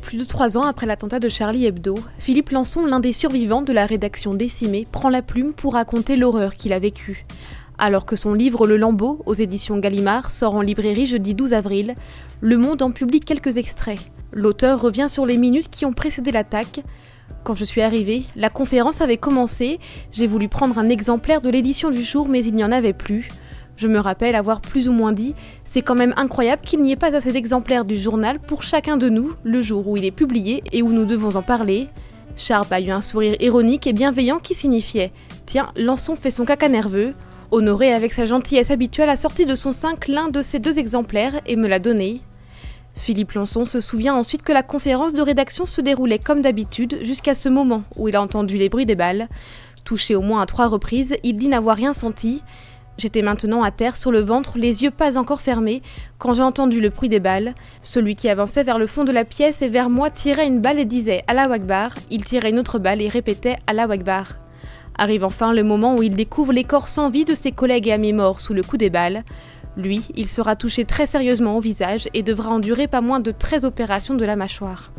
plus de 3 ans après l'attentat de Charlie Hebdo, Philippe Lançon, l'un des survivants de la rédaction décimée, prend la plume pour raconter l'horreur qu'il a vécue. Alors que son livre Le Lambeau, aux éditions Gallimard, sort en librairie jeudi 12 avril, Le Monde en publie quelques extraits. L'auteur revient sur les minutes qui ont précédé l'attaque. Quand je suis arrivée, la conférence avait commencé, j'ai voulu prendre un exemplaire de l'édition du jour mais il n'y en avait plus. Je me rappelle avoir plus ou moins dit « C'est quand même incroyable qu'il n'y ait pas assez d'exemplaires du journal pour chacun de nous, le jour où il est publié et où nous devons en parler ». Sharp a eu un sourire ironique et bienveillant qui signifiait « Tiens, Lançon fait son caca nerveux ». Honoré avec sa gentillesse habituelle a sorti de son cinq l'un de ces 2 exemplaires et me l'a donné. Philippe Lançon se souvient ensuite que la conférence de rédaction se déroulait comme d'habitude jusqu'à ce moment où il a entendu les bruits des balles. Touché au moins à 3 reprises, il dit n'avoir rien senti. J'étais maintenant à terre sur le ventre, les yeux pas encore fermés, quand j'ai entendu le bruit des balles. Celui qui avançait vers le fond de la pièce et vers moi tirait une balle et disait « Allahu Akbar ». Il tirait une autre balle et répétait « Allahu Akbar ». Arrive enfin le moment où il découvre les corps sans vie de ses collègues et amis morts sous le coup des balles. Lui, il sera touché très sérieusement au visage et devra endurer pas moins de 13 opérations de la mâchoire.